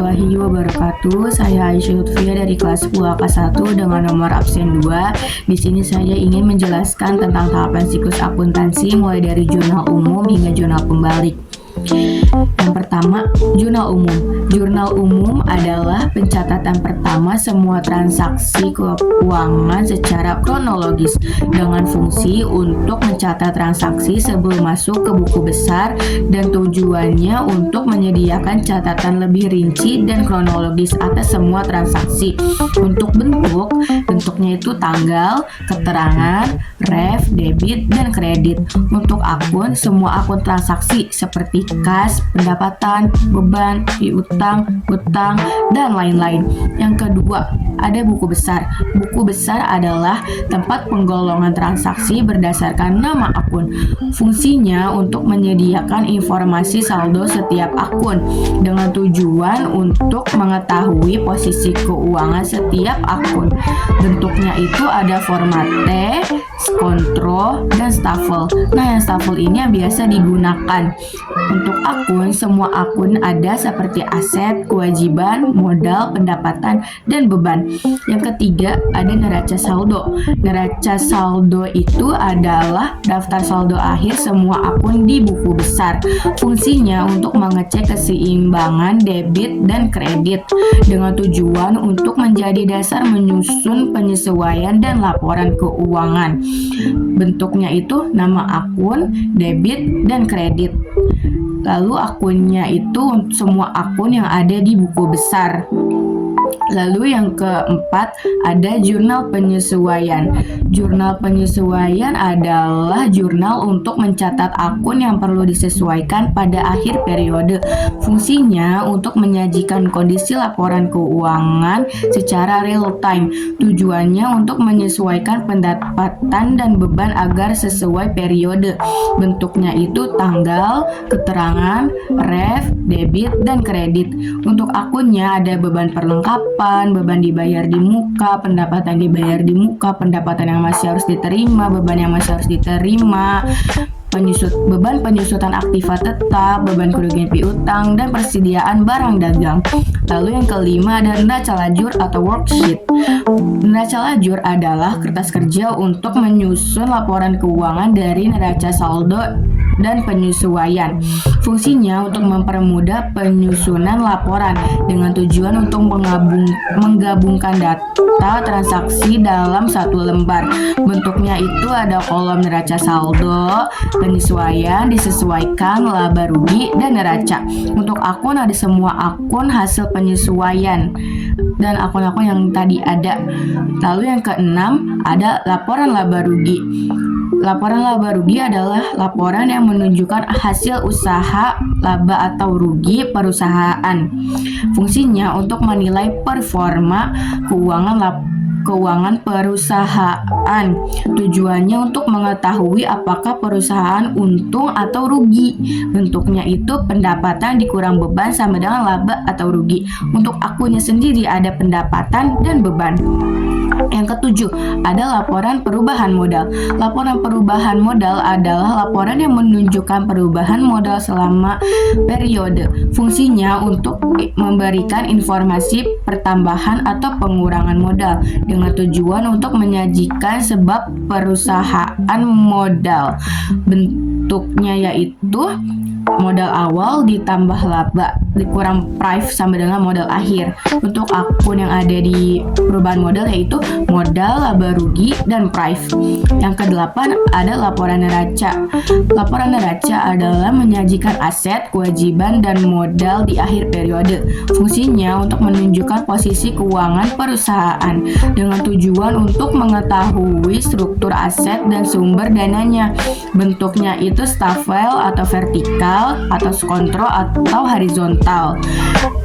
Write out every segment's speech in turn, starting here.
warahmatullahi wabarakatuh. Saya Aisyah Lutfia dari kelas 10 AK1 dengan nomor absen 2. Di sini saya ingin menjelaskan tentang tahapan siklus akuntansi mulai dari jurnal umum hingga jurnal pembalik. Yang pertama, jurnal umum. Jurnal umum adalah pencatatan pertama semua transaksi keuangan secara kronologis dengan fungsi untuk mencatat transaksi sebelum masuk ke buku besar dan tujuannya untuk menyediakan catatan lebih rinci dan kronologis atas semua transaksi. Untuk bentuknya itu tanggal, keterangan, ref, debit, dan kredit. Untuk akun, semua akun transaksi seperti kas, pendapatan, beban, piutang, hutang, dan lain-lain. Yang kedua, ada buku besar. Buku besar adalah tempat penggolongan transaksi berdasarkan nama akun. Fungsinya untuk menyediakan informasi saldo setiap akun dengan tujuan untuk mengetahui posisi keuangan setiap akun. Bentuknya itu ada format T, kontrol, dan staffel. Nah, yang staffel ini yang biasa digunakan. Untuk akun, semua akun ada seperti aset, kewajiban, modal, pendapatan, dan beban. Yang ketiga, ada neraca saldo. Neraca saldo itu adalah daftar saldo akhir semua akun di buku besar. Fungsinya untuk mengecek keseimbangan debit dan kredit dengan tujuan untuk menjadi dasar menyusun penyesuaian dan laporan keuangan. Bentuknya itu nama akun, debit, dan kredit. Lalu akunnya itu semua akun yang ada di buku besar. Lalu yang keempat, ada jurnal penyesuaian. Jurnal penyesuaian adalah jurnal untuk mencatat akun yang perlu disesuaikan pada akhir periode. Fungsinya untuk menyajikan kondisi laporan keuangan secara real time. Tujuannya untuk menyesuaikan pendapatan dan beban agar sesuai periode. Bentuknya itu tanggal, keterangan, ref, debit, dan kredit. Untuk akunnya ada beban perlengkapan, beban dibayar di muka, pendapatan dibayar di muka, pendapatan yang masih harus diterima, beban yang masih harus diterima, beban penyusutan aktiva tetap, beban kerugian piutang, dan persediaan barang dagang. Lalu yang kelima ada neraca lajur atau worksheet. Neraca lajur adalah kertas kerja untuk menyusun laporan keuangan dari neraca saldo dan penyesuaian. Fungsinya untuk mempermudah penyusunan laporan dengan tujuan untuk menggabungkan data transaksi dalam satu lembar. Bentuknya itu ada kolom neraca saldo, penyesuaian, disesuaikan, laba rugi, dan neraca. Untuk akun ada semua akun hasil penyesuaian dan akun-akun yang tadi ada. Lalu yang keenam ada laporan laba rugi. Laporan laba rugi adalah laporan yang menunjukkan hasil usaha laba atau rugi perusahaan. Fungsinya untuk menilai performa keuangan perusahaan. Tujuannya untuk mengetahui apakah perusahaan untung atau rugi. Bentuknya itu pendapatan dikurang beban sama dengan laba atau rugi. Untuk akunnya sendiri ada pendapatan dan beban. Yang ketujuh, ada laporan perubahan modal. Laporan perubahan modal adalah laporan yang menunjukkan perubahan modal selama periode. Fungsinya untuk memberikan informasi pertambahan atau pengurangan modal dengan tujuan untuk menyajikan sebab perusahaan modal. Bentuknya yaitu modal awal ditambah laba dikurang price sama dengan modal akhir. Untuk akun yang ada di perubahan modal yaitu modal, laba rugi, dan price. Yang kedelapan ada laporan neraca. Laporan neraca adalah menyajikan aset, kewajiban, dan modal di akhir periode. Fungsinya untuk menunjukkan posisi keuangan perusahaan dengan tujuan untuk mengetahui struktur aset dan sumber dananya. Bentuknya itu staffel atau vertikal atau kontrol atau horizontal.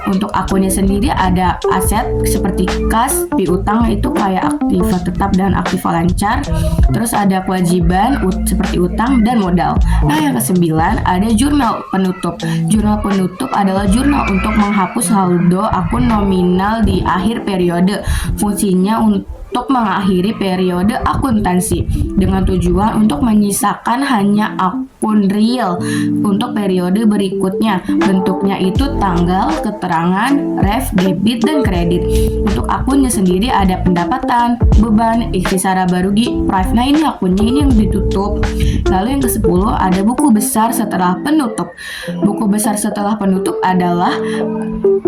Untuk akunnya sendiri ada aset seperti kas, piutang itu kayak aktiva tetap dan aktiva lancar. Terus ada kewajiban seperti utang dan modal. Nah, yang kesembilan ada jurnal penutup. Jurnal penutup adalah jurnal untuk menghapus saldo akun nominal di akhir periode. Fungsinya untuk mengakhiri periode akuntansi dengan tujuan untuk menyisakan hanya akun akun real untuk periode berikutnya. Bentuknya itu tanggal, keterangan, ref, debit, dan kredit. Untuk akunnya sendiri ada pendapatan, beban, ikhtisara barugi, prive. Nah ini akunnya ini yang ditutup. Lalu yang ke-10 ada buku besar setelah penutup. Buku besar setelah penutup adalah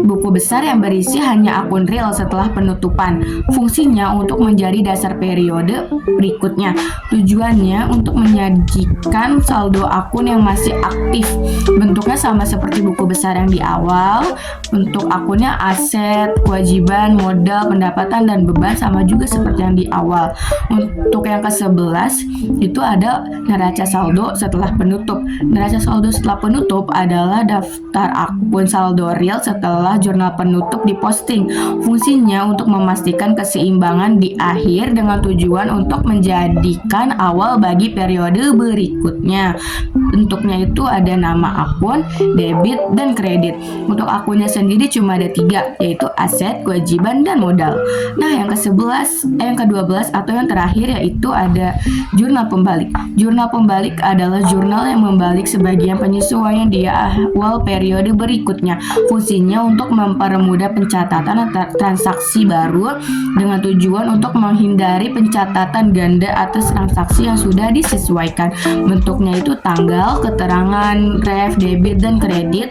buku besar yang berisi hanya akun real setelah penutupan. Fungsinya untuk menjadi dasar periode berikutnya. Tujuannya untuk menyajikan saldo akun yang masih aktif. Bentuknya sama seperti buku besar yang di awal. Bentuk akunnya aset, kewajiban, modal, pendapatan, dan beban sama juga seperti yang di awal. Untuk yang ke-11 itu ada neraca saldo setelah penutup. Neraca saldo setelah penutup adalah daftar akun saldo real setelah jurnal penutup diposting. Fungsinya untuk memastikan keseimbangan di akhir dengan tujuan untuk menjadikan awal bagi periode berikutnya. Bentuknya itu ada nama akun, debit, dan kredit. Untuk akunnya sendiri cuma ada 3, yaitu aset, kewajiban, dan modal. Nah, yang ke-12 atau yang terakhir yaitu ada jurnal pembalik. Jurnal pembalik adalah jurnal yang membalik sebagian penyesuaian di awal periode berikutnya. Fungsinya untuk mempermudah pencatatan transaksi baru dengan tujuan untuk menghindari pencatatan ganda atas transaksi yang sudah disesuaikan. Bentuknya itu tanggal, keterangan, ref, debit, dan kredit.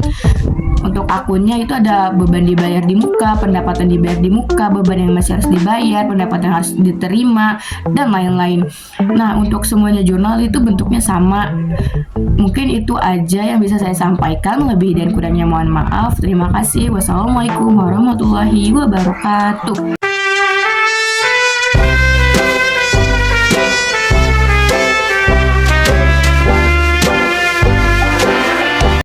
Untuk akunnya itu ada beban dibayar di muka, pendapatan dibayar di muka, beban yang masih harus dibayar, pendapatan yang harus diterima, dan lain-lain. Nah, untuk semuanya jurnal itu bentuknya sama. Mungkin itu aja yang bisa saya sampaikan. Lebih dan kurangnya mohon maaf. Terima kasih. Wassalamualaikum warahmatullahi wabarakatuh.